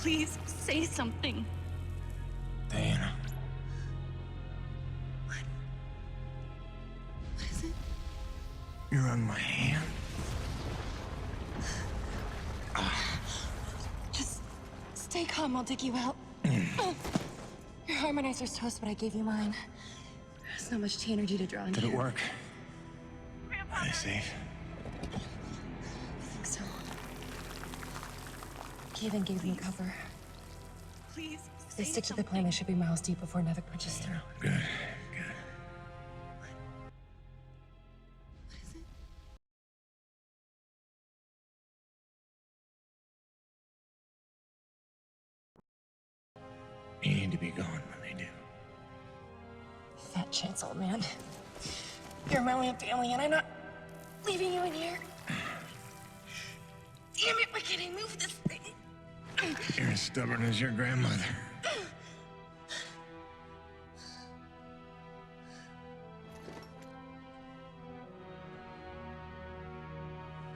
Please say something. Diana. What is it? You're on my hand. Just stay calm, I'll dig you out. Your harmonizer's toast, but I gave you mine. There's not much T energy to draw in Did here. it work? Are they safe? I think so. Kevin gave me cover. Please. If they stick to the plan, they should be miles deep before Nevik punches through. Good. What is it? You need to be gone when they do. Fat chance, old man. You're my only family, and I'm not leaving you in here. Damn it, why can't I move this thing? You're as stubborn as your grandmother.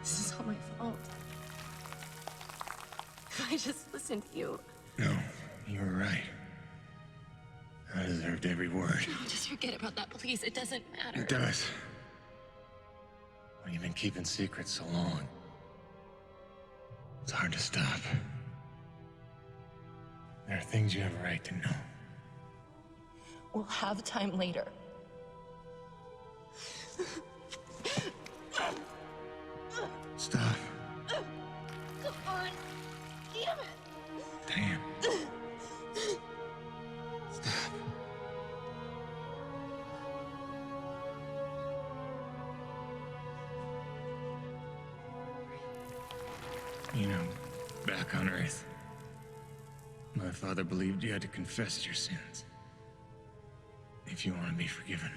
This is all my fault. If I just listened to you. No, you were right. I deserved every word. No, just forget about that, please. It doesn't matter. It does. Well, you've been keeping secrets so long. It's hard to stop. There are things you have a right to know. We'll have time later. Stop. Come on. Damn it. Damn. Stop. You know, back on Earth, my father believed you had to confess your sins if you want to be forgiven.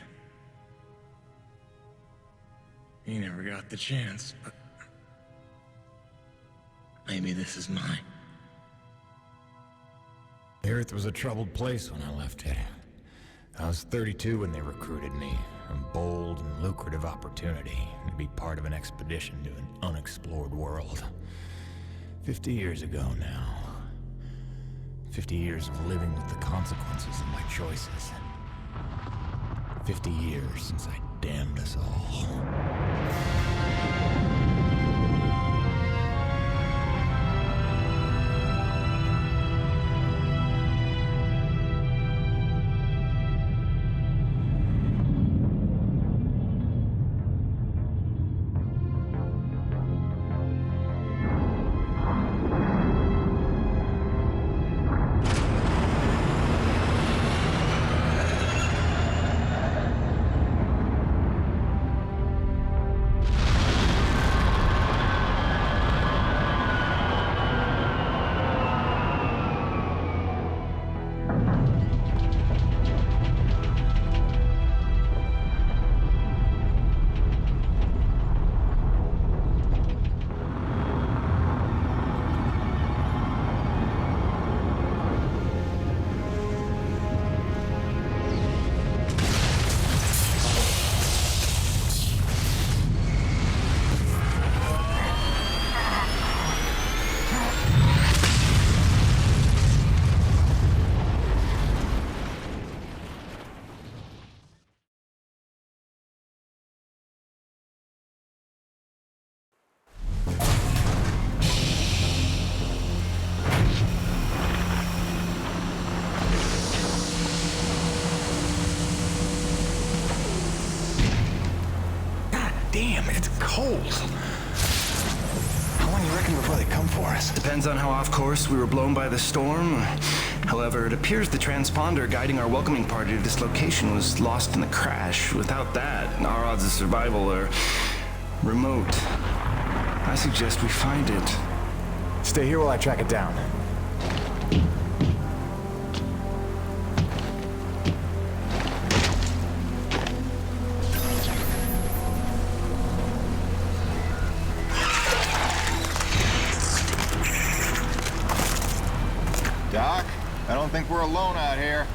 He never got the chance, but maybe this is mine. The Earth was a troubled place when I left it. I was 32 when they recruited me. A bold and lucrative opportunity to be part of an expedition to an unexplored world. 50 years ago now. 50 years of living with the consequences of my choices. 50 years since I damned us all. Damn, it's cold. How long you reckon before they come for us? Depends on how off course we were blown by the storm. However, it appears the transponder guiding our welcoming party to this location was lost in the crash. Without that, our odds of survival are remote. I suggest we find it. Stay here while I track it down. Doc, I don't think we're alone out here.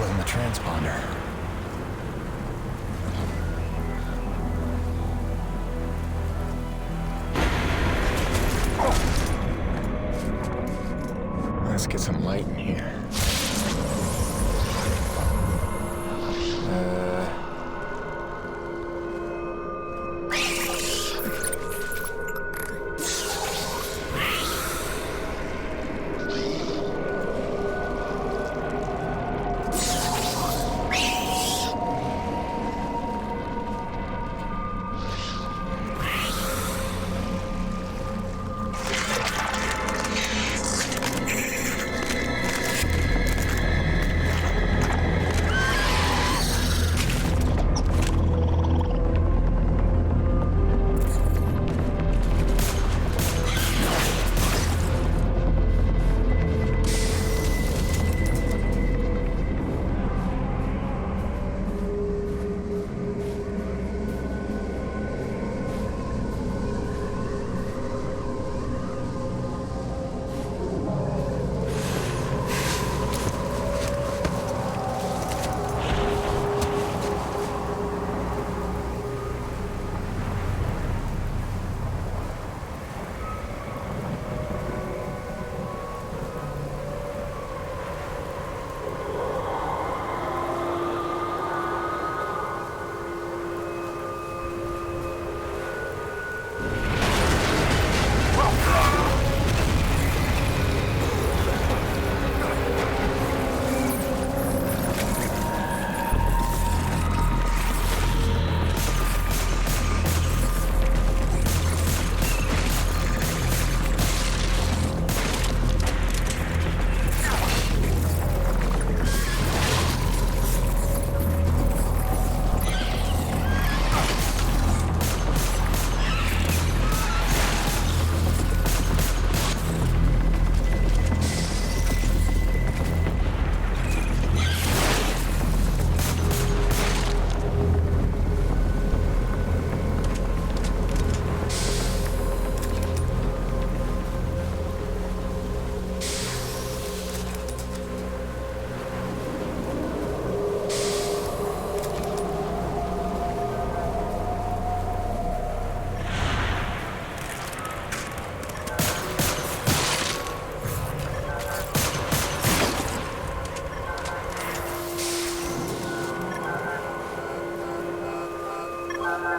wasn't the transponder. Let's get some light in here.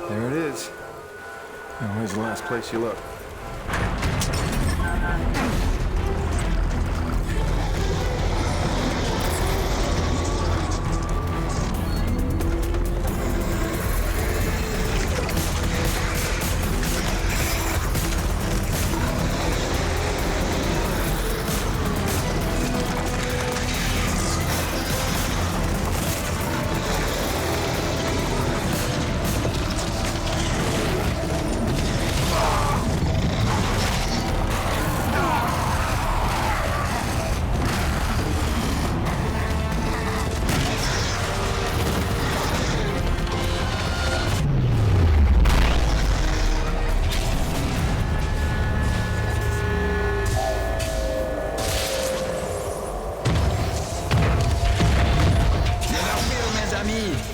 There it is. Now, where's the last place you look?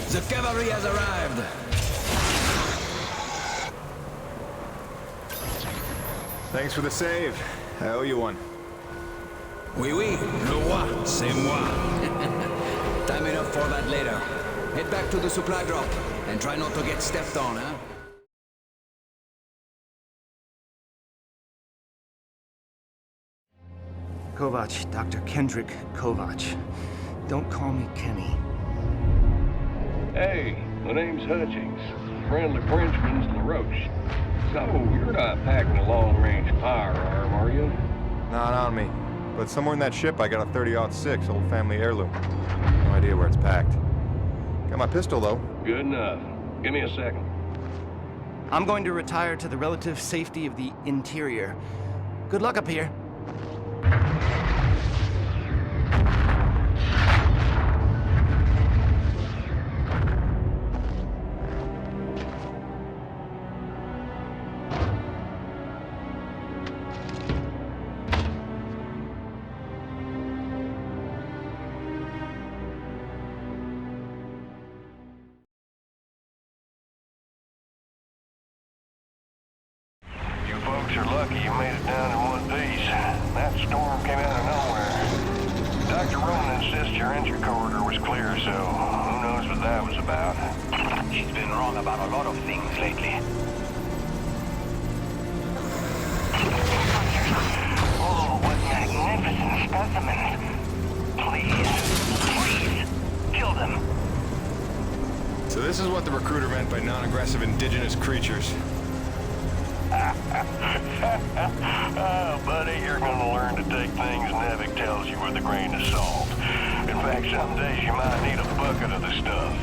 The cavalry has arrived! Thanks for the save. I owe you one. Oui, oui, le roi, c'est moi. Time enough for that later. Head back to the supply drop, and try not to get stepped on, huh? Kovac, Dr. Kendrick Kovac. Don't call me Kenny. Hey, my name's Hutchings. Friendly Frenchman's LaRoche. So, you're not packing a long-range firearm, are you? Not on me. But somewhere in that ship, I got a 30-06 old family heirloom. No idea where it's packed. Got my pistol, though. Good enough. Give me a second. I'm going to retire to the relative safety of the interior. Good luck up here. lucky you made it down in one piece. That storm came out of nowhere. Dr. Ronan insists your entry corridor was clear, so who knows what that was about. She's been wrong about a lot of things lately. Oh, what magnificent specimens. Please, kill them. So this is what the recruiter meant by non-aggressive indigenous creatures. Oh, buddy, you're gonna learn to take things Nevik tells you with a grain of salt. In fact, some days you might need a bucket of the stuff.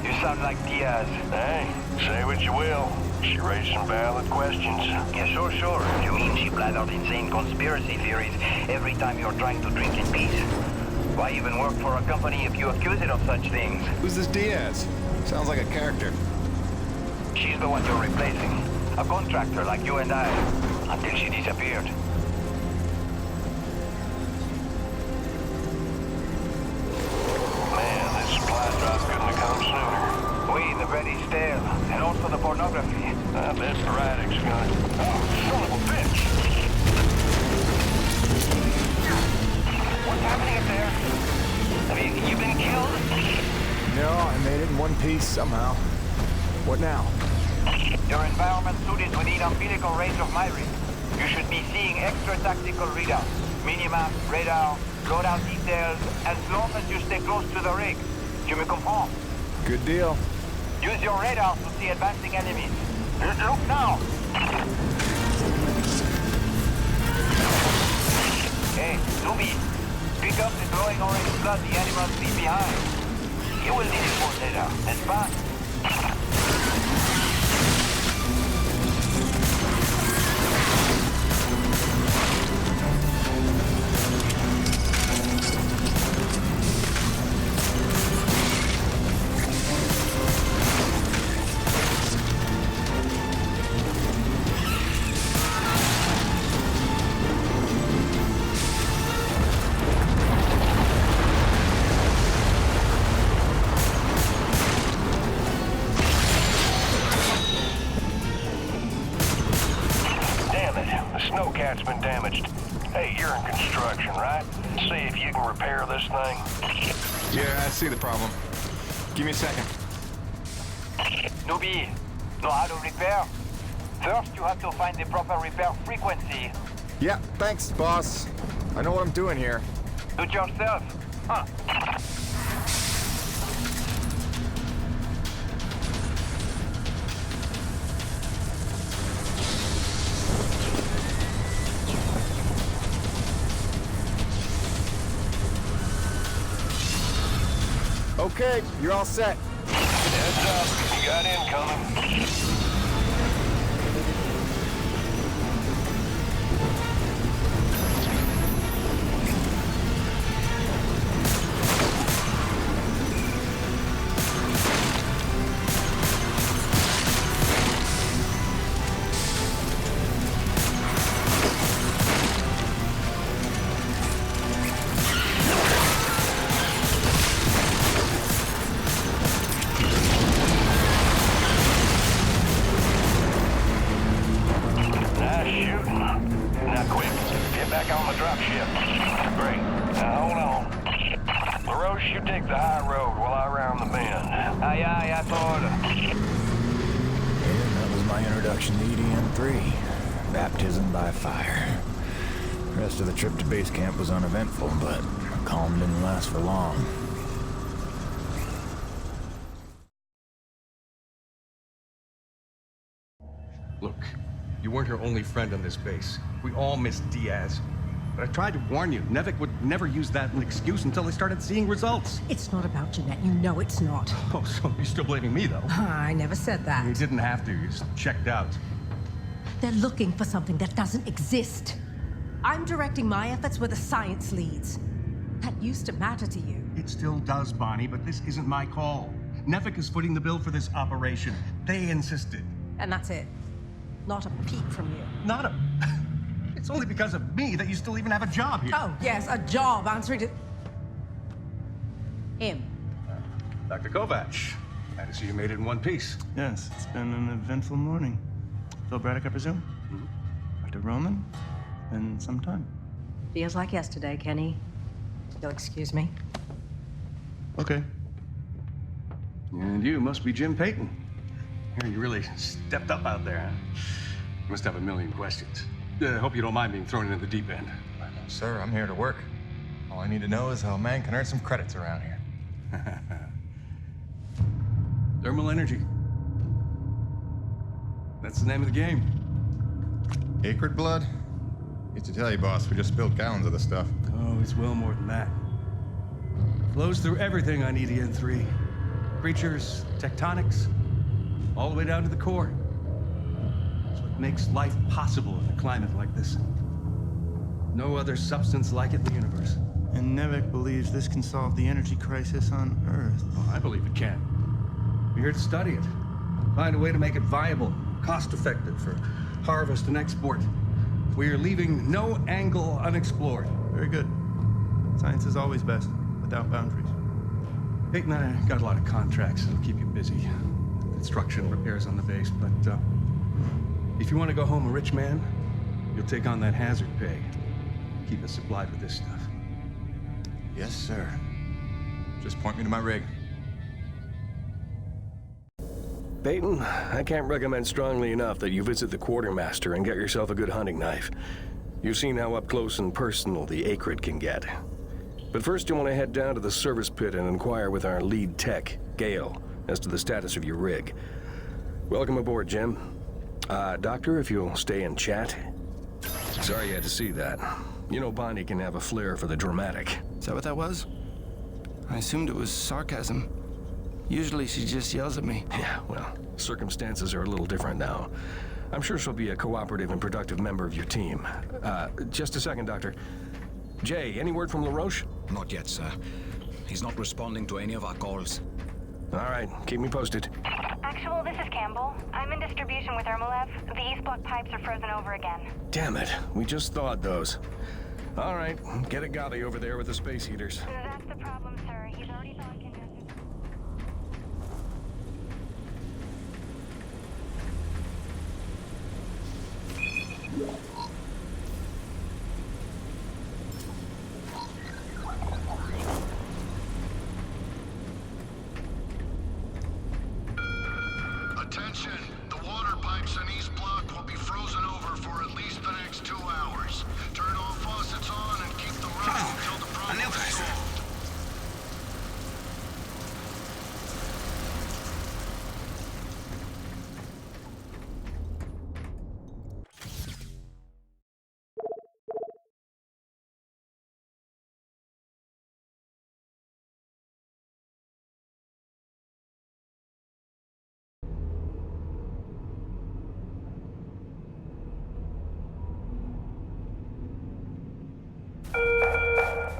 You sound like Diaz. Hey, say what you will. She raised some valid questions. Yeah, sure. You mean she blathered insane conspiracy theories every time you're trying to drink in peace? Why even work for a company if you accuse it of such things? Who's this Diaz? Sounds like a character. She's the one you're replacing. A contractor like you and I, until she disappeared. Man, this supply drop couldn't have come sooner. Oui, the bread is stale, and also the pornography. I bet Braddock's gonna... Oh, son of a bitch! What's happening up there? Have you been killed? No, I made it in one piece somehow. What now? Your environment suit is within umbilical range of my rig. You should be seeing extra tactical readouts. Minimap, radar, loadout details, as long as you stay close to the rig. Tu me comprends? Good deal. Use your radar to see advancing enemies. Look now! Hey, Nubi, pick up the glowing orange blood the animals leave behind. You will need it for later, n'est-ce pas? Snowcat's been damaged. Hey, you're in construction, right? See if you can repair this thing. Yeah, I see the problem. Give me a second. Nubi, know how to repair? First, you have to find the proper repair frequency. Yeah, thanks, boss. I know what I'm doing here. Do it yourself. Huh. Okay, you're all set. Heads up, you got incoming. Baptism by fire. The rest of the trip to base camp was uneventful, but calm didn't last for long. Look, you weren't her only friend on this base. We all miss Diaz. But I tried to warn you. Nevik would never use that as an excuse until they started seeing results. It's not about Jeanette. You know it's not. Oh, so you're still blaming me, though? I never said that. You didn't have to. You just checked out. They're looking for something that doesn't exist. I'm directing my efforts where the science leads. That used to matter to you. It still does, Bonnie, but this isn't my call. Nevik is footing the bill for this operation. They insisted. And that's it. Not a peep from you. Not a... It's only because of me that you still even have a job here. Oh, yes, a job answering to... him. Dr. Kovac, glad to see you made it in one piece. Yes, it's been an eventful morning. Phil Braddock, I presume? Mm-hmm. Dr. Dr. Roman. It's been some time. Feels like yesterday, Kenny. You'll excuse me. Okay. And you must be Jim Payton. Here, you really stepped up out there, huh? You must have a million questions. Hope you don't mind being thrown into the deep end. Sir, I'm here to work. All I need to know is how a man can earn some credits around here. Thermal energy. That's the name of the game. Acrid blood? Used to tell you, boss, we just spilled gallons of the stuff. Oh, it's well more than that. Flows through everything on EDN3. Creatures, tectonics, all the way down to the core. It's what makes life possible in a climate like this. No other substance like it in the universe. And Nevik believes this can solve the energy crisis on Earth. Oh, I believe it can. We're here to study it. Find a way to make it viable, cost-effective for harvest and export. We are leaving no angle unexplored. Very good. Science is always best, without boundaries. Peyton and I got a lot of contracts that'll keep you busy. Construction, repairs on the base, but if you want to go home a rich man, you'll take on that hazard pay. Keep us supplied with this stuff. Yes, sir. Just point me to my rig. Peyton, I can't recommend strongly enough that you visit the quartermaster and get yourself a good hunting knife. You've seen how up close and personal the Acrid can get. But first you want to head down to the service pit and inquire with our lead tech, Gale, as to the status of your rig. Welcome aboard, Jim. Doctor, if you'll stay and chat. Sorry you had to see that. You know Bonnie can have a flair for the dramatic. Is that what that was? I assumed it was sarcasm. Usually she just yells at me. Yeah, well, circumstances are a little different now. I'm sure she'll be a cooperative and productive member of your team. Just a second, Doctor. Jay, any word from LaRoche? Not yet, sir. He's not responding to any of our calls. All right, keep me posted. Actual, this is Campbell. I'm in distribution with Ermolev. The east block pipes are frozen over again. Damn it, we just thawed those. All right, get a Gavi over there with the space heaters. That's the problem, sir. He's already thawed congested. Attention! The water pipes in East Block will be frozen over for at least the next 2 hours. Turn all faucets on and keep them running until the problem is solved.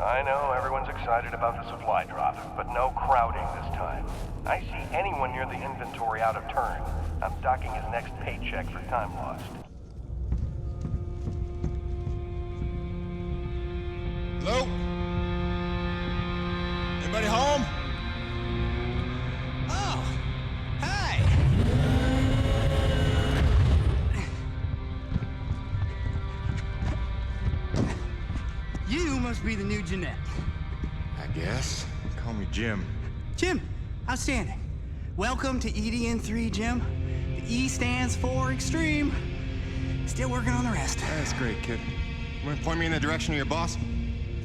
I know everyone's excited about the supply drop, but no crowding this time. I see anyone near the inventory out of turn. I'm docking his next paycheck for time lost. Hello? Anybody home? Oh, hi. You must be the new Jeanette. I guess. Call me Jim. Jim, outstanding. Welcome to EDN3, Jim. The E stands for extreme. Still working on the rest. That's great, kid. You want to point me in the direction of your boss?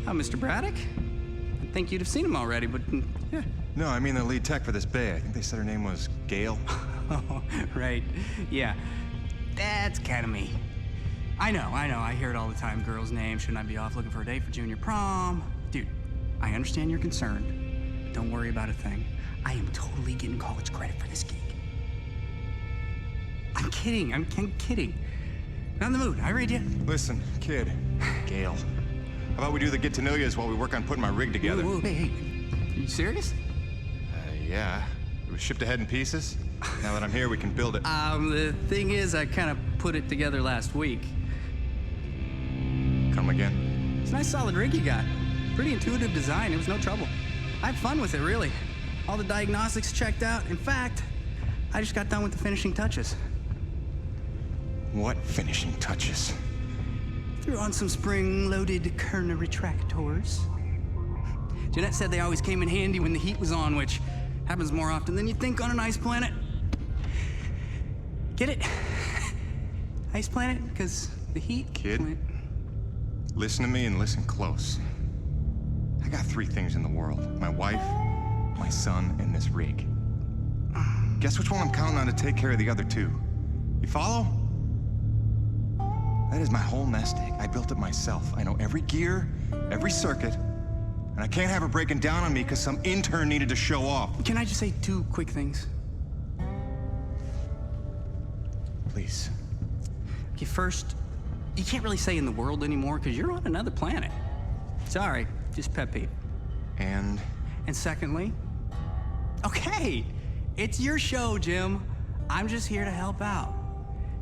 Mr. Braddock? I think you'd have seen him already, but yeah. No, I mean the lead tech for this bay. I think they said her name was Gale. Oh, right. Yeah. That's kind of me. I know. I hear it all the time. Girl's name, shouldn't I be off looking for a date for junior prom? Dude, I understand you're concerned. Don't worry about a thing. I am totally getting college credit for this gig. I'm kidding. I'm kidding. Not in the mood. I read you. Listen, kid. Gale. How about we do the get-to-know-yous while we work on putting my rig together? Whoa, hey. Are you serious? Yeah. It was shipped ahead in pieces. Now that I'm here, we can build it. The thing is, I kind of put it together last week. Come again? It's a nice solid rig you got. Pretty intuitive design. It was no trouble. I had fun with it, really. All the diagnostics checked out. In fact, I just got done with the finishing touches. What finishing touches? Threw on some spring-loaded Kerner retractors. Jeanette said they always came in handy when the heat was on, which happens more often than you'd think on an ice planet. Get it? Ice planet? Because the heat... Kid, listen to me and listen close. I got 3 things in the world. My wife, my son, and this rig. Guess which one I'm counting on to take care of the other 2? You follow? That is my whole nest egg. I built it myself. I know every gear, every circuit, and I can't have her breaking down on me because some intern needed to show off. Can I just say 2 quick things? Please. Okay, first, you can't really say in the world anymore because you're on another planet. Sorry, just pet peeve. And secondly, okay, it's your show, Jim. I'm just here to help out.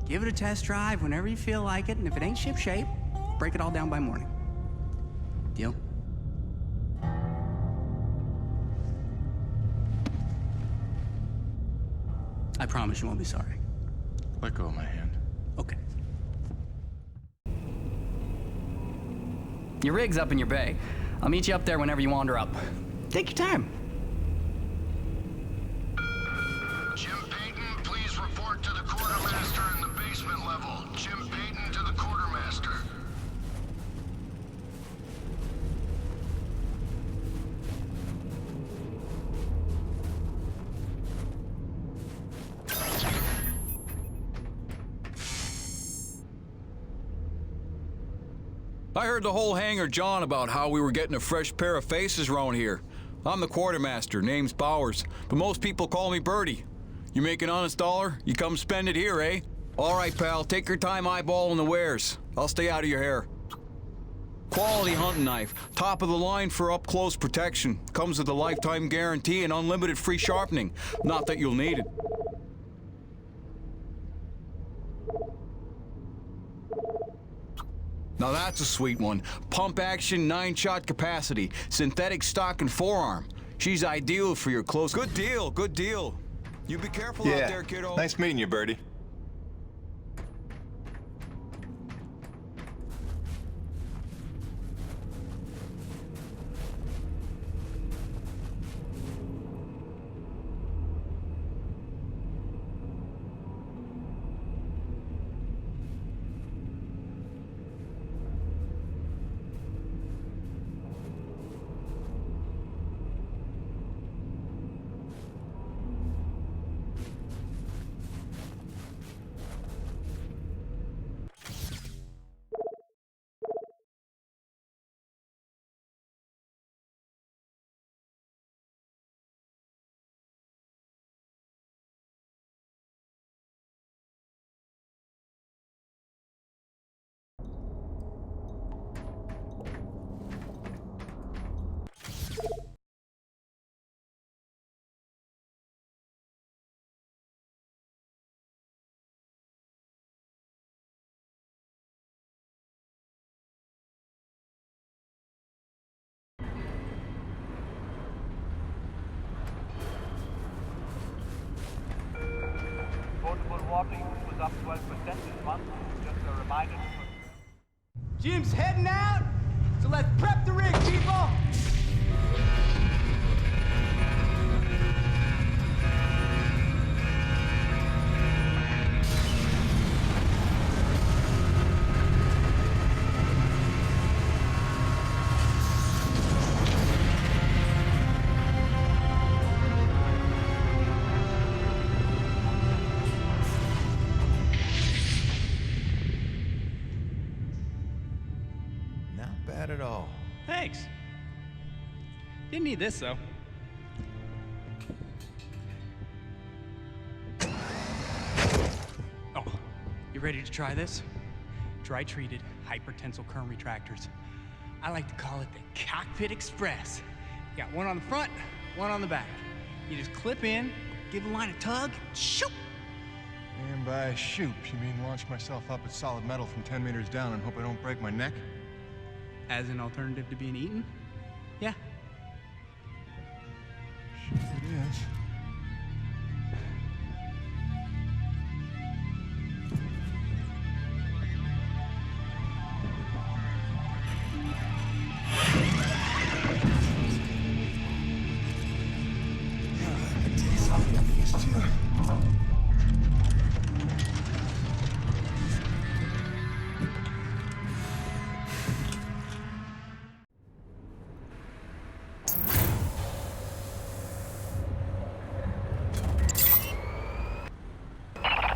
Give it a test drive whenever you feel like it, and if it ain't shipshape, break it all down by morning. Deal? I promise you won't be sorry. Let go of my hand. Okay. Your rig's up in your bay. I'll meet you up there whenever you wander up. Take your time. Jim Payton, please report to the quartermaster in the basement level. Jim Payton to the quartermaster. I heard the whole hangar John about how we were getting a fresh pair of faces around here. I'm the quartermaster, name's Bowers, but most people call me Birdie. You make an honest dollar, you come spend it here, eh? All right, pal, take your time eyeballing the wares. I'll stay out of your hair. Quality hunting knife, top of the line for up-close protection. Comes with a lifetime guarantee and unlimited free sharpening. Not that you'll need it. Now that's a sweet one. Pump action, 9-shot capacity. Synthetic stock and forearm. She's ideal for your close. Good deal, good deal. You be careful out there, kiddo. Nice meeting you, Birdie. Portable walking was up 12% this month. Just a reminder. Jim's heading out, so let's prep the rig, people! Bad at all. Thanks. Didn't need this, though. Oh, you ready to try this? Dry-treated hypertensile current retractors. I like to call it the Cockpit Express. You got one on the front, one on the back. You just clip in, give the line a tug, shoot! And by shoot, you mean launch myself up at solid metal from 10 meters down and hope I don't break my neck? As an alternative to being eaten? Yeah. Sure it is.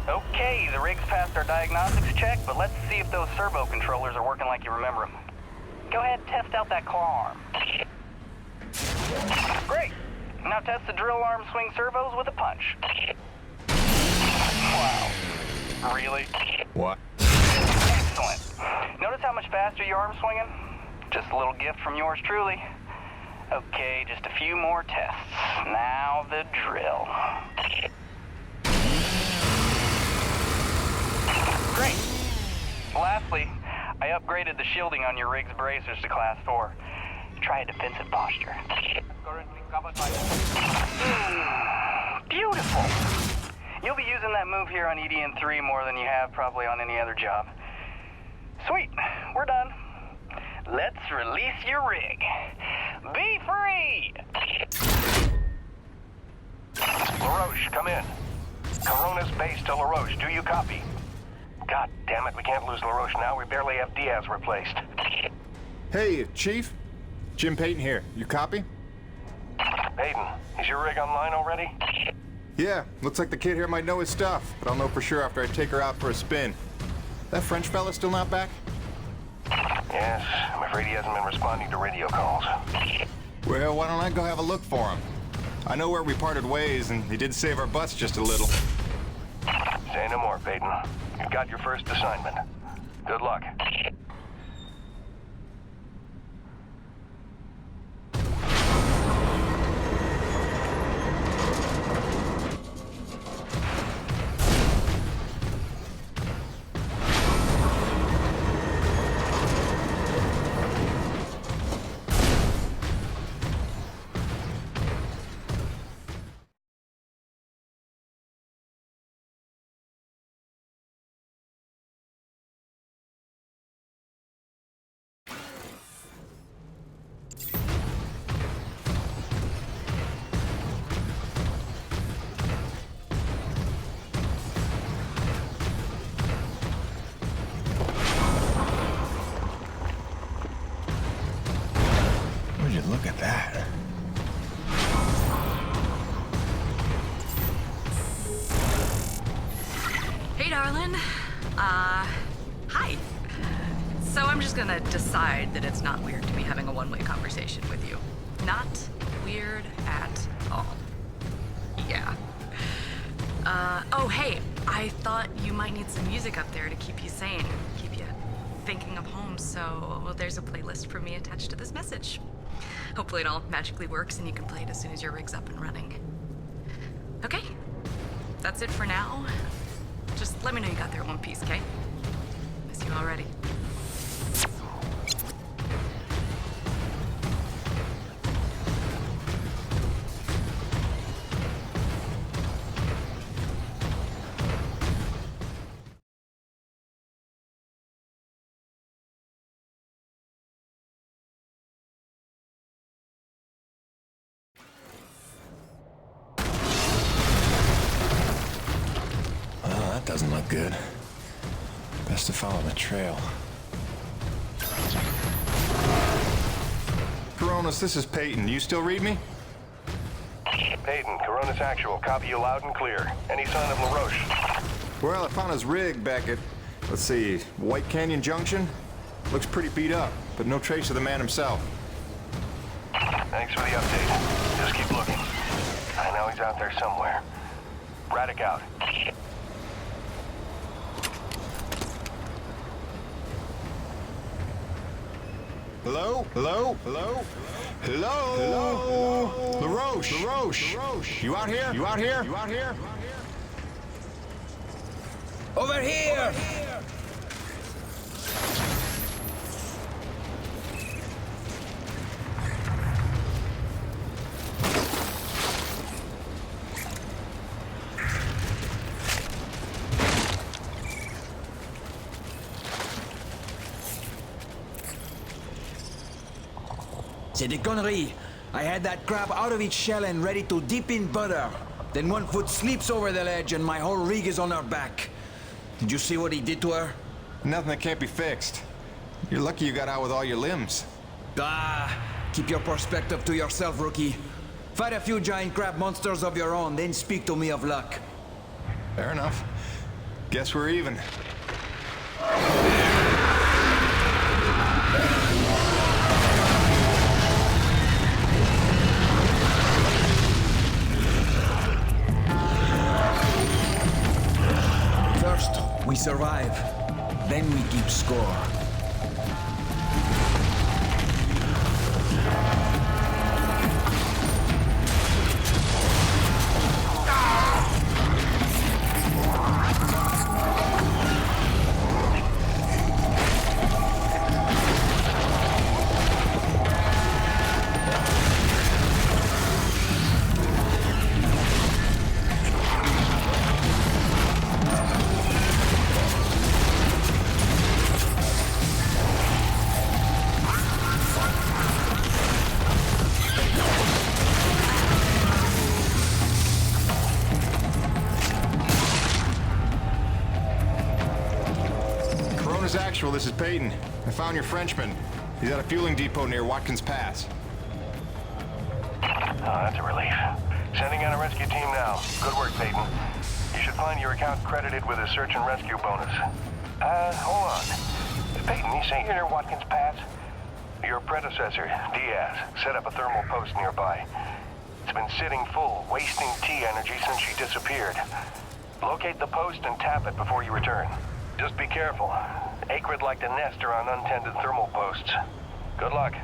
Okay, the rig's passed our diagnostics check, but let's see if those servo controllers are working like you remember them. Go ahead and test out that claw arm. Great. Now test the drill arm swing servos with a punch. Wow. Really? What? Excellent. Notice how much faster your arm's swinging? Just a little gift from yours truly. Okay, just a few more tests. Now the drill. Great. Lastly, I upgraded the shielding on your rig's bracers to Class 4. Try a defensive posture. Currently covered by... Beautiful! You'll be using that move here on EDN3 more than you have probably on any other job. Sweet, we're done. Let's release your rig. Be free! LaRoche, come in. Corona's base to LaRoche. Do you copy? God damn it, we can't lose LaRoche now. We barely have Diaz replaced. Hey, Chief. Jim Payton here. You copy? Payton, is your rig online already? Yeah, looks like the kid here might know his stuff, but I'll know for sure after I take her out for a spin. That French fella still not back? Yes, I'm afraid he hasn't been responding to radio calls. Well, why don't I go have a look for him? I know where we parted ways, and he did save our butts just a little. Say no more, Payton. You've got your first assignment. Good luck. Look at that. Hey, darling. Hi. So I'm just gonna decide that it's not weird to be having a one-way conversation with you. Not weird at all. Yeah. Oh, hey, I thought you might need some music up there to keep you sane, keep you thinking of home, so well, there's a playlist for me attached to this message. Hopefully it all magically works and you can play it as soon as your rig's up and running. Okay, that's it for now. Just let me know you got there in one piece, okay? Miss you already. Doesn't look good. Best to follow the trail. Coronas, this is Peyton. You still read me? Peyton, Corona's actual. Copy you loud and clear. Any sign of LaRoche? Well, I found his rig back at, let's see, White Canyon Junction. Looks pretty beat up, but no trace of the man himself. Thanks for the update. Just keep looking. I know he's out there somewhere. Braddock out. Hello? Hello? Hello? Hello? Hello? LaRoche? LaRoche? You out here? You out here? You out here? Over here! C'est the gunnery. I had that crab out of its shell and ready to dip in butter. Then one foot sleeps over the ledge and my whole rig is on her back. Did you see what he did to her? Nothing that can't be fixed. You're lucky you got out with all your limbs. Ah, keep your perspective to yourself, rookie. Fight a few giant crab monsters of your own, then speak to me of luck. Fair enough. Guess we're even. First, we survive. Then we keep score. Actual, this is Peyton. I found your Frenchman. He's at a fueling depot near Watkins Pass. Oh, that's a relief. Sending out a rescue team now. Good work, Peyton. You should find your account credited with a search and rescue bonus. Hold on. Peyton, you say you're near Watkins Pass? Your predecessor, Diaz, set up a thermal post nearby. It's been sitting full, wasting T energy since she disappeared. Locate the post and tap it before you return. Just be careful. Acrid like to nest around untended thermal posts. Good luck.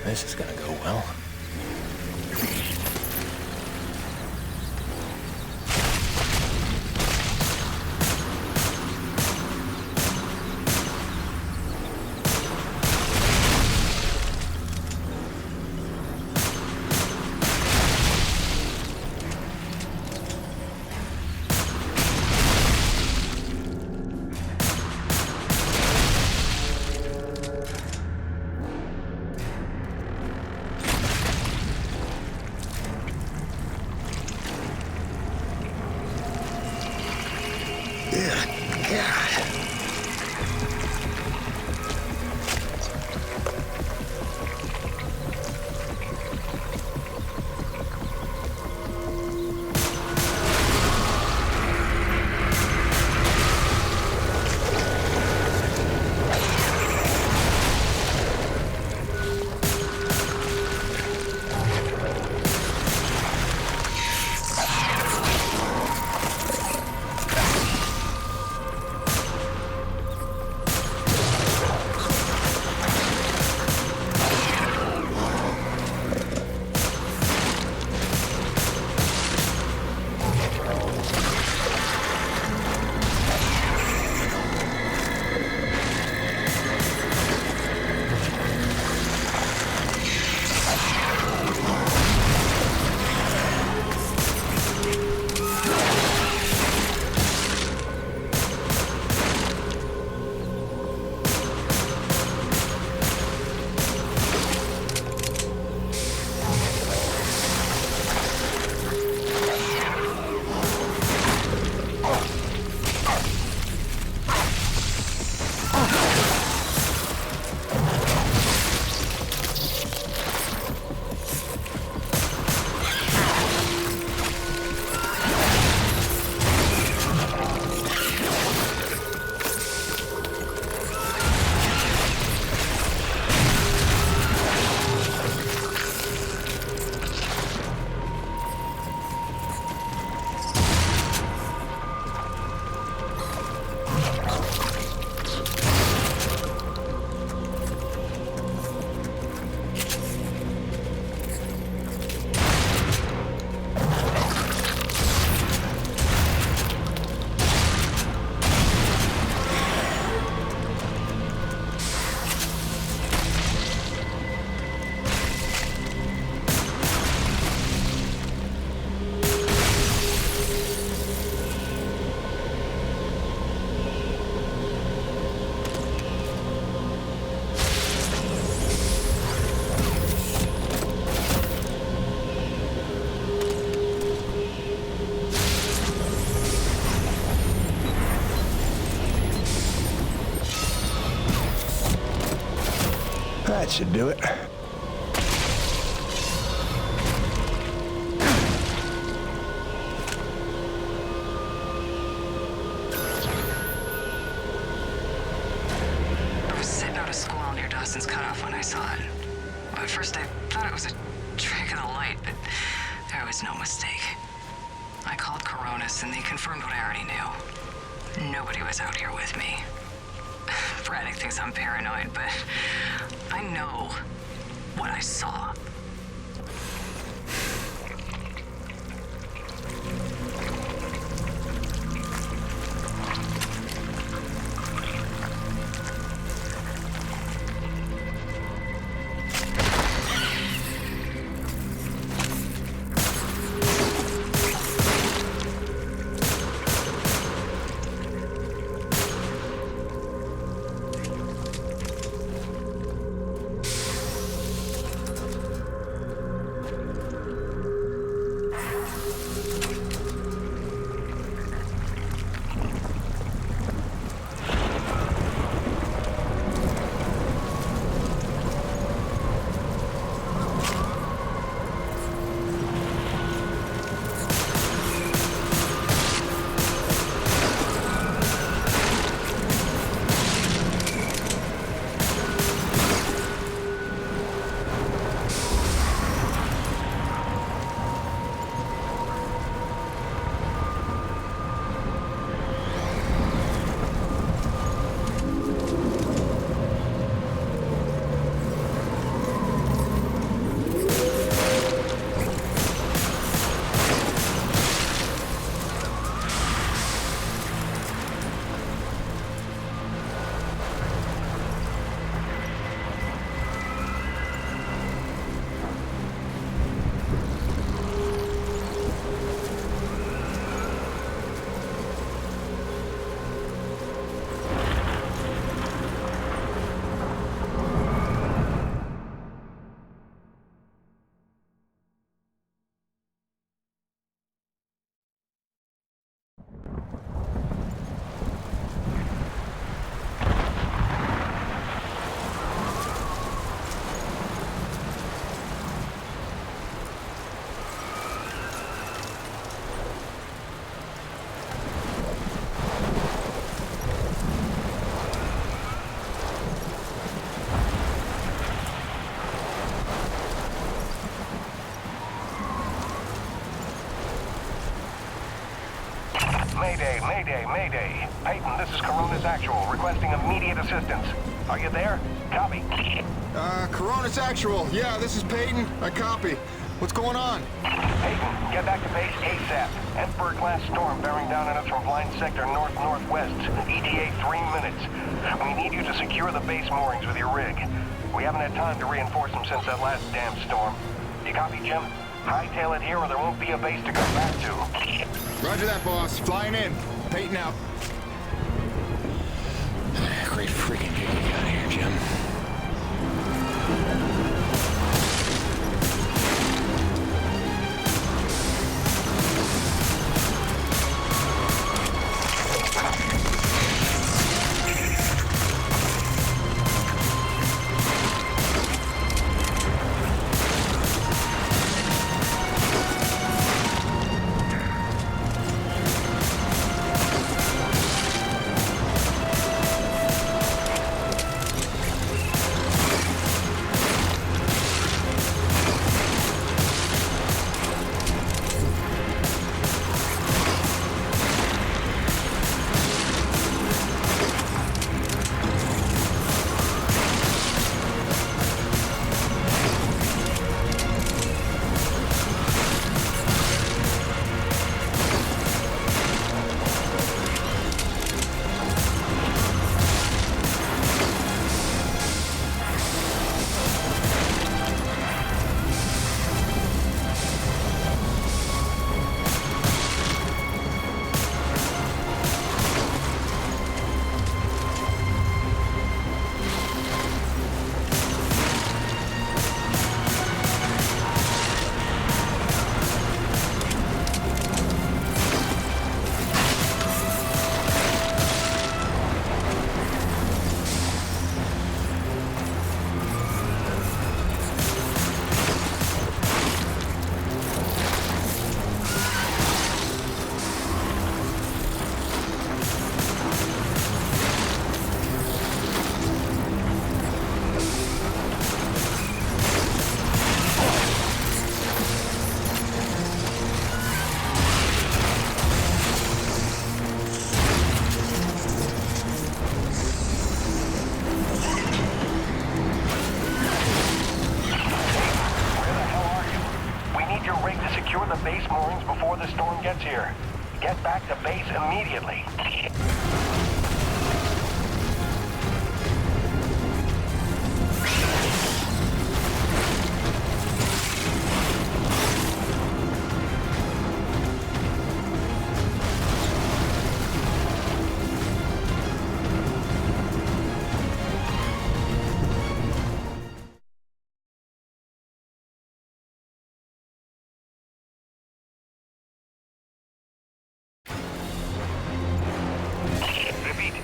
This is gonna go well. That should do it. I was sitting out a squall near Dawson's Cutoff when I saw it. Well, at first I thought it was a trick of the light, but there was no mistake. I called Coronis and they confirmed what I already knew. Nobody was out here with me. Braddock thinks I'm paranoid, but I know what I saw. Mayday, mayday, mayday. Peyton, this is Coronis Actual, requesting immediate assistance. Are you there? Copy. Coronis Actual. Yeah, this is Peyton. I copy. What's going on? Peyton, get back to base ASAP. Emperor-class storm bearing down on us from blind sector north-northwest. ETA 3 minutes. We need you to secure the base moorings with your rig. We haven't had time to reinforce them since that last damn storm. You copy, Jim? Hightail it here or there won't be a base to go back to. Roger that, boss. Flying in. Peyton out. Great freaking gig you got here, Jim. Here. Get back to base immediately.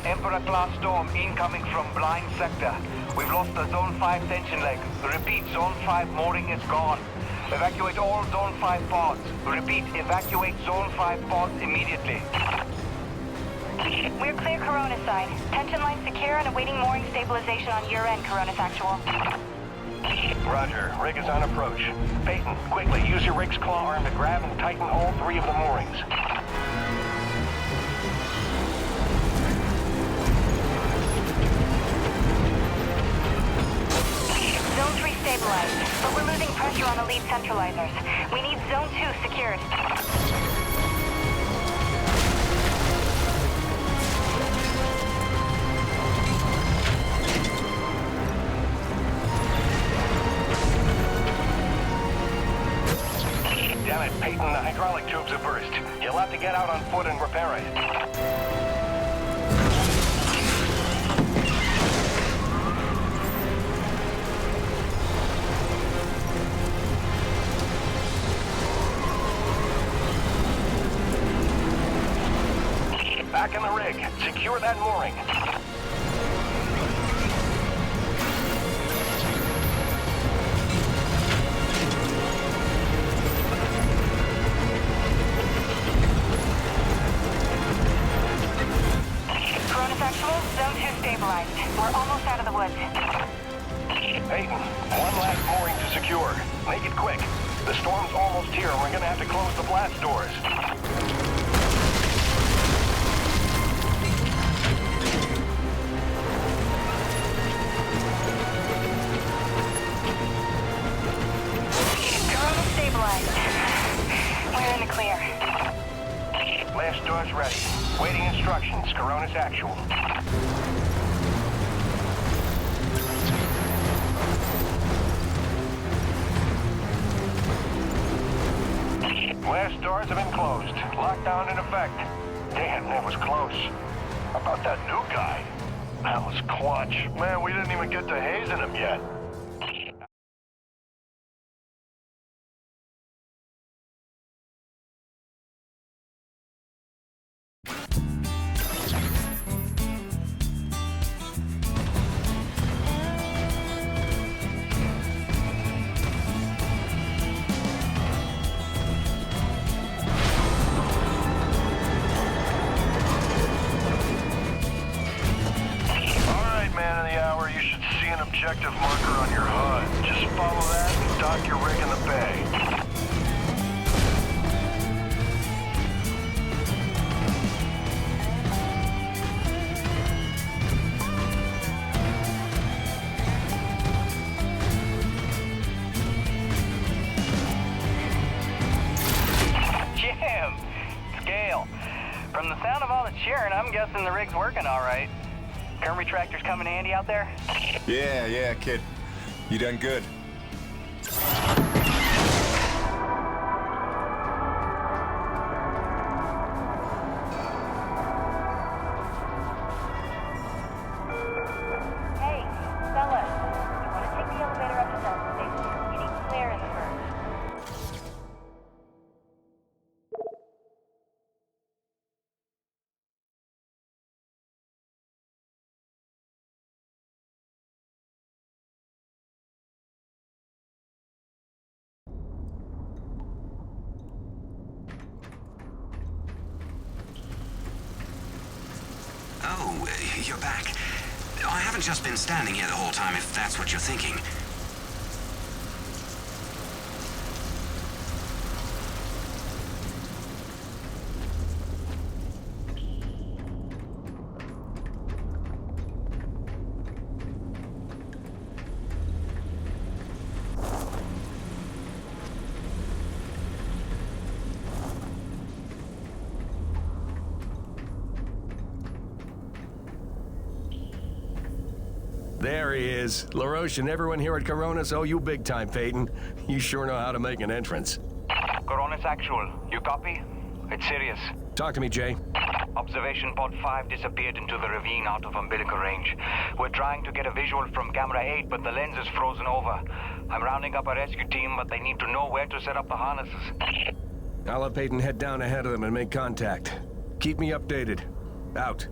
Emperor-class storm incoming from blind sector. We've lost the Zone 5 tension leg. Repeat, Zone 5 mooring is gone. Evacuate all Zone 5 pods. Repeat, evacuate Zone 5 pods immediately. We're clear Coronis side. Tension line secure and awaiting mooring stabilization on your end, Coronis Actual. Roger. Rig is on approach. Peyton, quickly, use your rig's claw arm to grab and tighten all 3 of the moorings. Zone 3 stabilized, but we're losing pressure on the lead centralizers. We need Zone 2 secured. Damn it, Peyton, the hydraulic tubes have burst. You'll have to get out on foot and repair it. Back in the rig. Secure that mooring. Coronis Actual, Zone 2 stabilized. We're almost out of the woods. Peyton, one last mooring to secure. Make it quick. The storm's almost here. We're gonna have to close the blast doors. Coronis Actual. Last doors have been closed. Lockdown in effect. Damn, that was close. How about that new guy? That was clutch. Man, we didn't even get to hazing him yet. Objective marker on your HUD. Just follow that and dock your rig in the bay. Jim! Scale. From the sound of all the cheering, I'm guessing the rig's working all right. Current retractors coming handy out there? Yeah, kid. You done good. Hey, fellas. You want to take the elevator up to Delta Station? You need Claire in the first. Oh, you're back. I haven't just been standing here the whole time, if that's what you're thinking. There he is. LaRoche and everyone here at Coronis owe you big time, Peyton. You sure know how to make an entrance. Coronis Actual. You copy? It's serious. Talk to me, Jay. Observation Pod 5 disappeared into the ravine out of umbilical range. We're trying to get a visual from camera 8, but the lens is frozen over. I'm rounding up a rescue team, but they need to know where to set up the harnesses. I'll have Peyton head down ahead of them and make contact. Keep me updated. Out.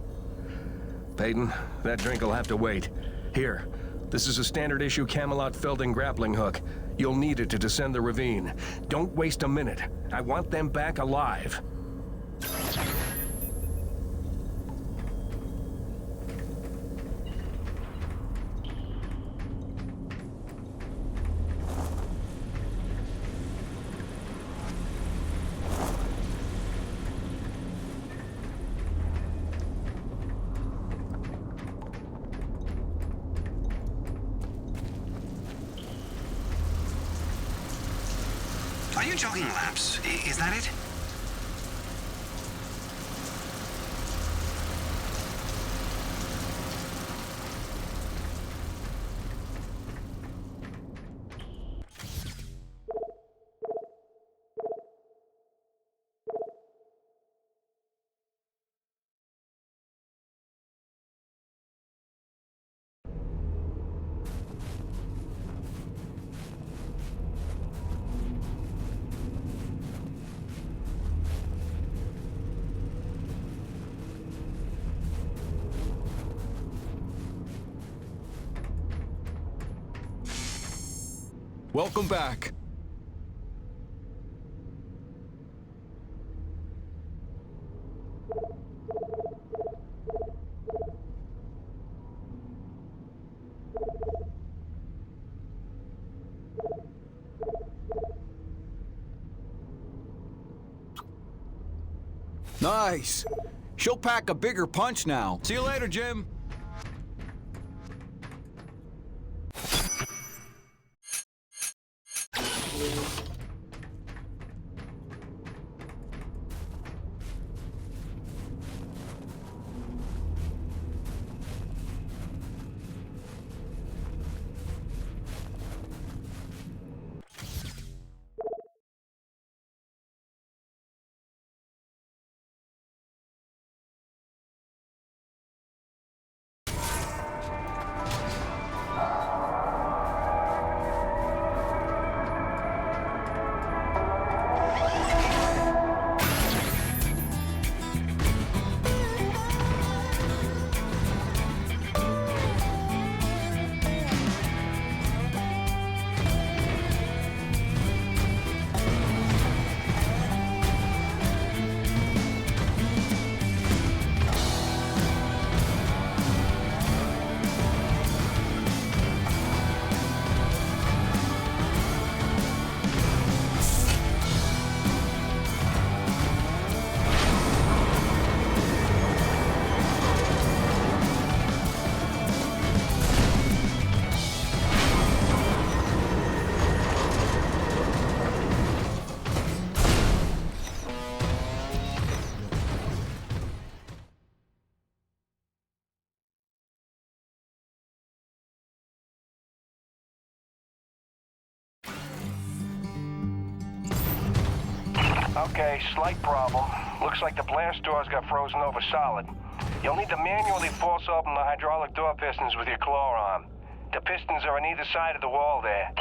Peyton, that drink will have to wait. Here, this is a standard issue Camelot Felding grappling hook. You'll need it to descend the ravine. Don't waste a minute. I want them back alive. Are you jogging laps? Is that it? Welcome back. Nice. She'll pack a bigger punch now. See you later, Jim. Okay, slight problem. Looks like the blast doors got frozen over solid. You'll need to manually force open the hydraulic door pistons with your claw arm. The pistons are on either side of the wall there.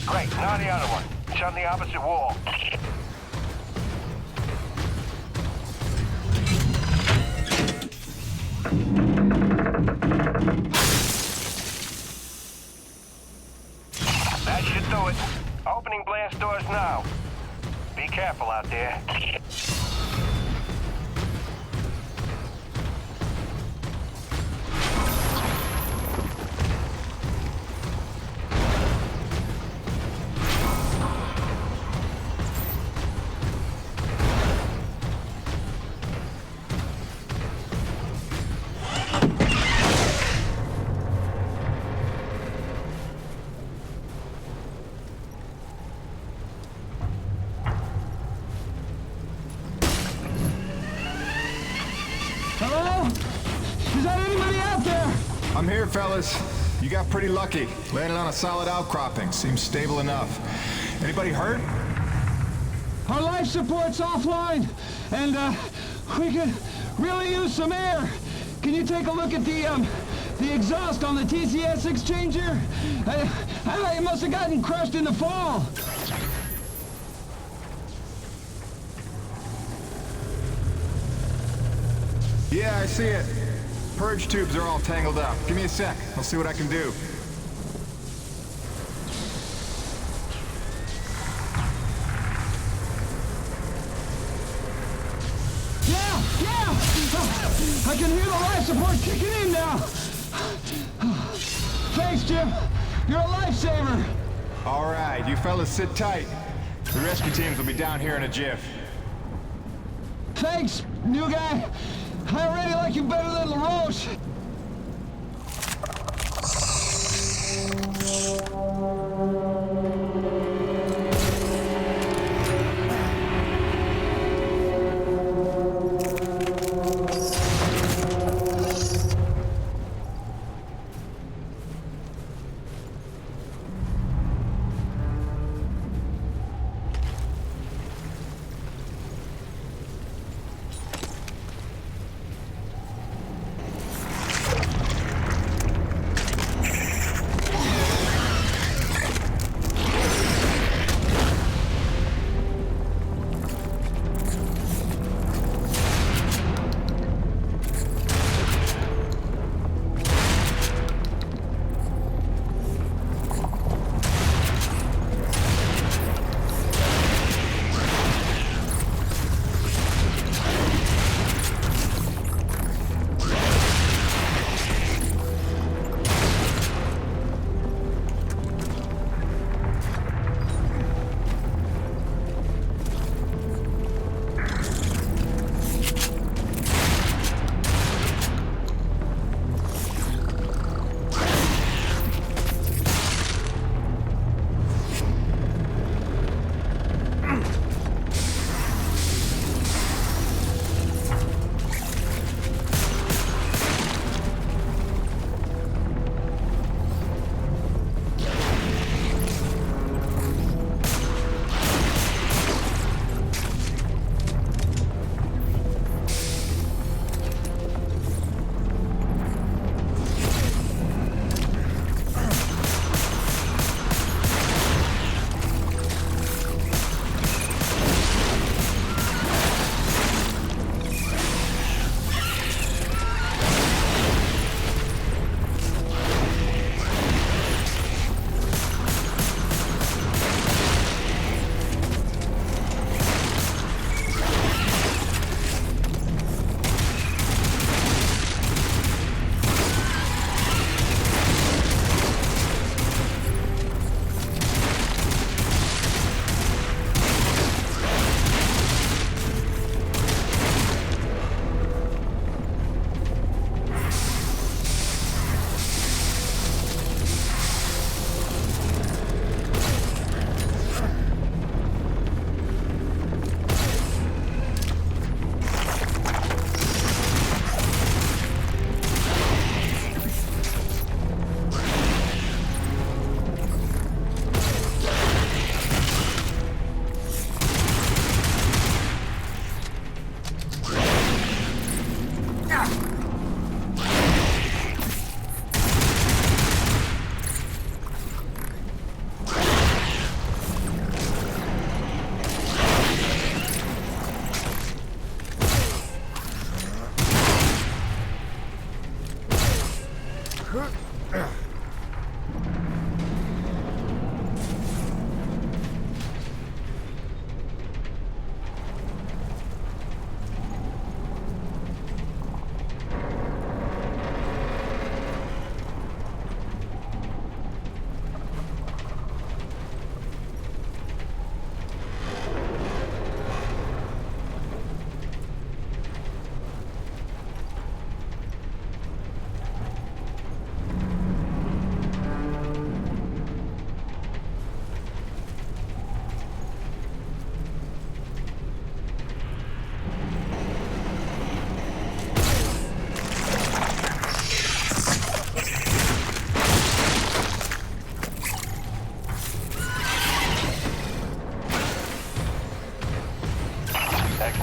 Great, now the other one. It's on the opposite wall. That should do it. Opening blast doors now. Be careful out there. Hello? Is there anybody out there? I'm here, fellas. You got pretty lucky. Landed on a solid outcropping. Seems stable enough. Anybody hurt? Our life support's offline, and we could really use some air. Can you take a look at the exhaust on the TCS exchanger? It must have gotten crushed in the fall. Yeah, I see it. Purge tubes are all tangled up. Give me a sec. I'll see what I can do. Yeah! I can hear the life support kicking in now. Thanks, Jim. You're a lifesaver. All right, you fellas sit tight. The rescue teams will be down here in a jiff. Thanks, new guy. I already like you better than LaRoche.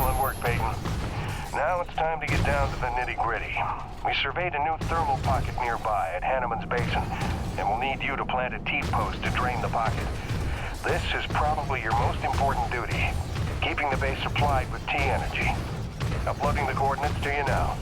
Excellent work, Peyton. Now it's time to get down to the nitty-gritty. We surveyed a new thermal pocket nearby at Hanneman's Basin, and we'll need you to plant a T-post to drain the pocket. This is probably your most important duty, keeping the base supplied with T-energy. Uploading the coordinates to you now.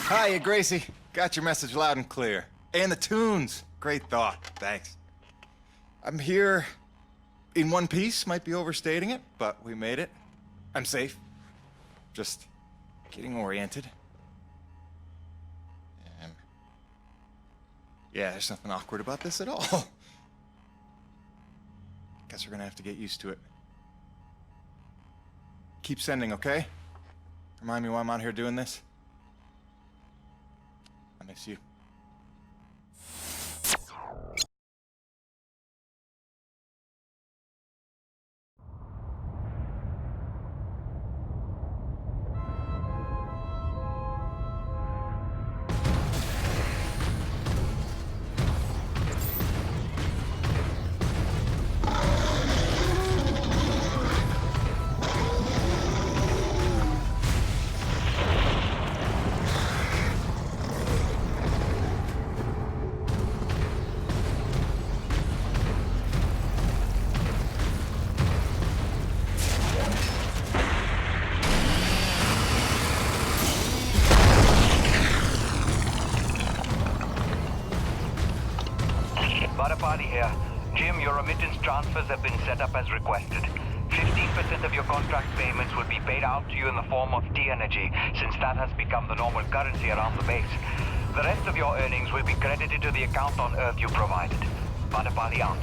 Hiya, Gracie. Got your message loud and clear. And the tunes. Great thought. Thanks. I'm here in one piece. Might be overstating it, but we made it. I'm safe. Just getting oriented. Yeah, there's nothing awkward about this at all. Guess we're gonna have to get used to it. Keep sending, okay? Remind me why I'm out here doing this. I miss you. Party here. Jim, your remittance transfers have been set up as requested. 15% of your contract payments will be paid out to you in the form of T-energy, since that has become the normal currency around the base. The rest of your earnings will be credited to the account on Earth you provided. Party out.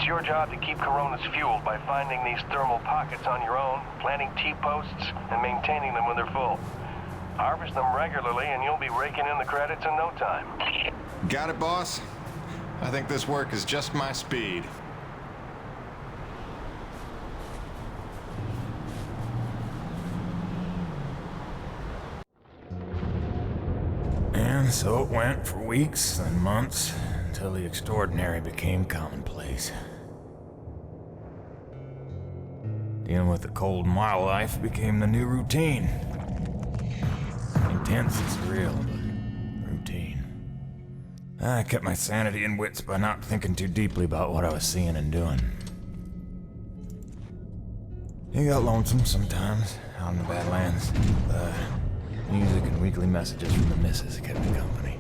It's your job to keep Coronas fueled by finding these thermal pockets on your own, planting T-posts, and maintaining them when they're full. Harvest them regularly and you'll be raking in the credits in no time. Got it, boss? I think this work is just my speed. And so it went for weeks and months, until the extraordinary became commonplace. Dealing with the cold and wild life became the new routine. Intense and surreal, but routine. I kept my sanity and wits by not thinking too deeply about what I was seeing and doing. It got lonesome sometimes, out in the Badlands. Music and weekly messages from the missus kept me company.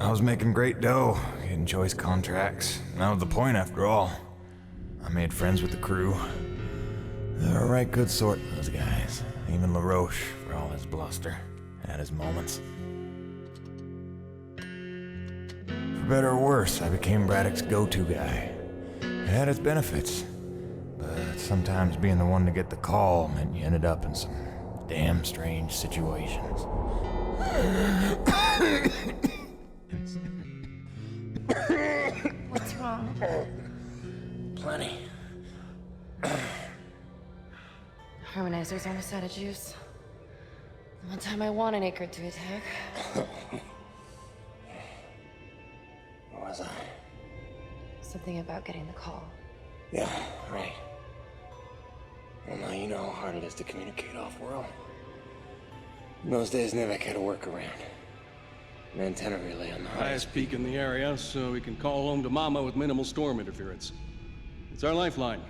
I was making great dough, getting choice contracts, and that was the point after all. I made friends with the crew. They were a right good sort, those guys. Even LaRoche, for all his bluster, had his moments. For better or worse, I became Braddock's go-to guy. It had its benefits, but sometimes being the one to get the call meant you ended up in some damn strange situations. What's wrong? Plenty. Harmonizers almost out of juice. The one time I want an Acrid to attack. What was I? Something about getting the call. Yeah, right. Well, now you know how hard it is to communicate off-world. In those days, Nivek had a workaround. An antenna relay on the Highest peak in the area, so we can call home to Mama with minimal storm interference. It's our lifeline.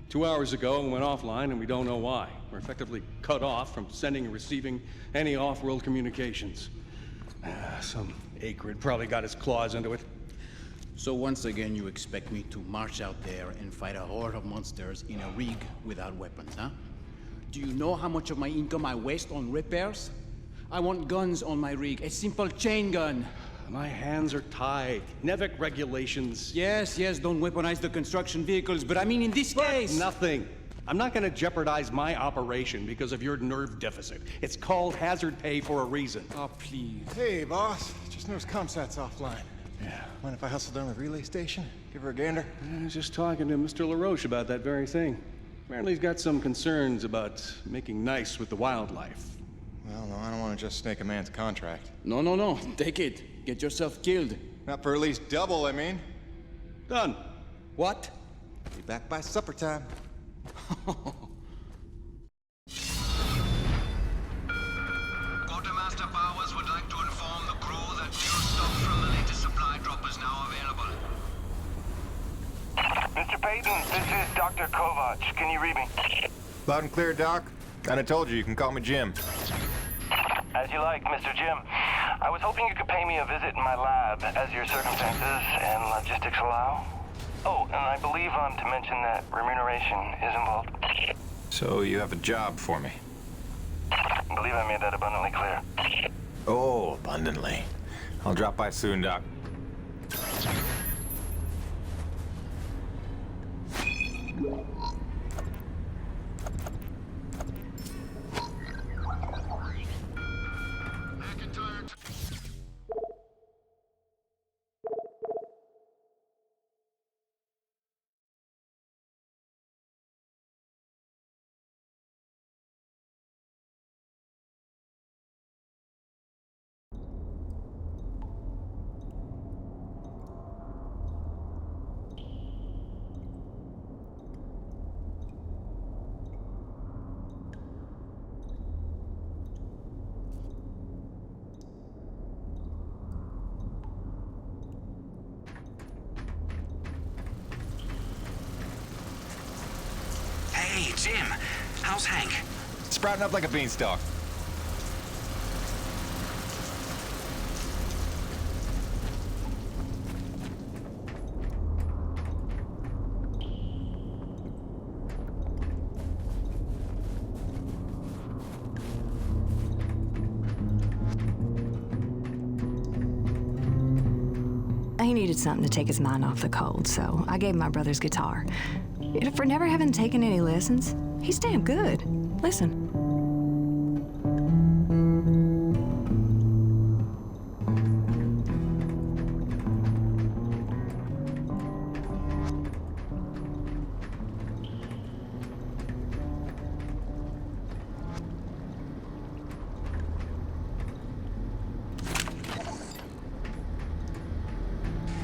2 hours ago, we went offline, and we don't know why. We're effectively cut off from sending and receiving any off-world communications. Some Acrid probably got his claws into it. So once again, you expect me to march out there and fight a horde of monsters in a rig without weapons, huh? Do you know how much of my income I waste on repairs? I want guns on my rig, a simple chain gun. My hands are tied. Nevik regulations. Yes, don't weaponize the construction vehicles, but I mean in this case. Nothing. I'm not gonna jeopardize my operation because of your nerve deficit. It's called hazard pay for a reason. Oh, please. Hey, boss. Just noticed ComSat's offline. Yeah. Mind if I hustle down to the relay station? Give her a gander? I was just talking to Mr. LaRoche about that very thing. Apparently he's got some concerns about making nice with the wildlife. Well, no, I don't want to just snake a man's contract. No. Take it. Get yourself killed. Not for at least double, I mean. Done. What? Be back by supper time. Quartermaster Bowers would like to inform the crew that fuel stock from the latest supply drop is now available. Mr. Payton, this is Dr. Kovac. Can you read me? Loud and clear, Doc. Kinda told you can call me Jim. As you like, Mr. Jim. I was hoping you could pay me a visit in my lab, as your circumstances and logistics allow. Oh, and I believe I'm to mention that remuneration is involved. So you have a job for me? I believe I made that abundantly clear. Oh, abundantly. I'll drop by soon, Doc. Hey, Jim. How's Hank? Sprouting up like a beanstalk. He needed something to take his mind off the cold, so I gave him my brother's guitar. For never having taken any lessons, he's damn good. Listen.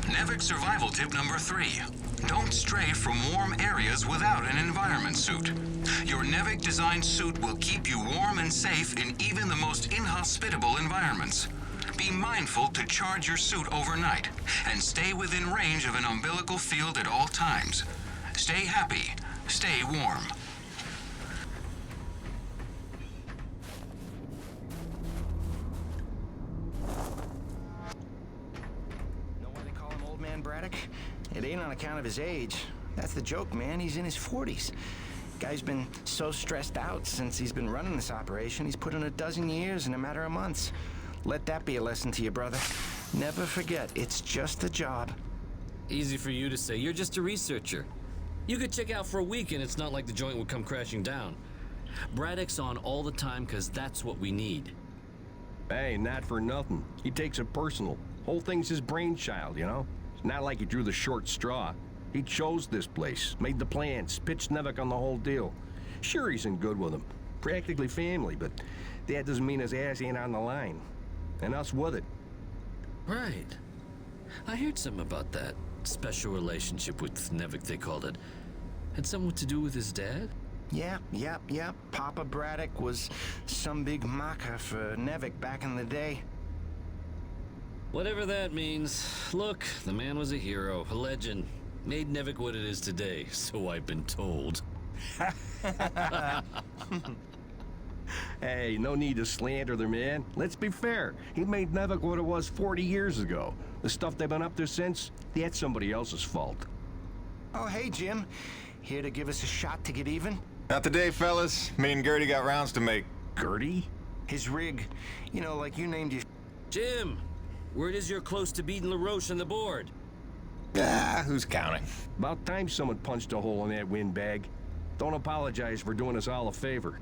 Nevik survival tip number 3. Don't stray from warm areas without an environment suit. Your Nevik designed suit will keep you warm and safe in even the most inhospitable environments. Be mindful to charge your suit overnight and stay within range of an umbilical field at all times. Stay happy, stay warm. Braddock? It ain't on account of his age. That's the joke, man. He's in his 40s. Guy's been so stressed out since he's been running this operation, he's put in a dozen years in a matter of months. Let that be a lesson to you, brother. Never forget, it's just a job. Easy for you to say. You're just a researcher. You could check out for a week and it's not like the joint would come crashing down. Braddock's on all the time because that's what we need. Hey, not for nothing. He takes it personal. Whole thing's his brainchild, you know? It's not like he drew the short straw. He chose this place, made the plans, pitched Nevik on the whole deal. Sure, he's in good with him. Practically family, but that doesn't mean his ass ain't on the line. And us with it. Right. I heard something about that special relationship with Nevik, they called it. Had something to do with his dad? Yeah. Papa Braddock was some big macher for Nevik back in the day. Whatever that means. Look, the man was a hero, a legend. Made Nevik what it is today, so I've been told. Hey, no need to slander the man. Let's be fair. He made Nevik what it was 40 years ago. The stuff they've been up to since, that's somebody else's fault. Oh, hey, Jim. Here to give us a shot to get even? Not today, fellas. Me and Gertie got rounds to make. Gertie? His rig. You know, like you named your... Jim! Word is you're close to beating LaRoche on the board. Ah, who's counting? About time someone punched a hole in that windbag. Don't apologize for doing us all a favor.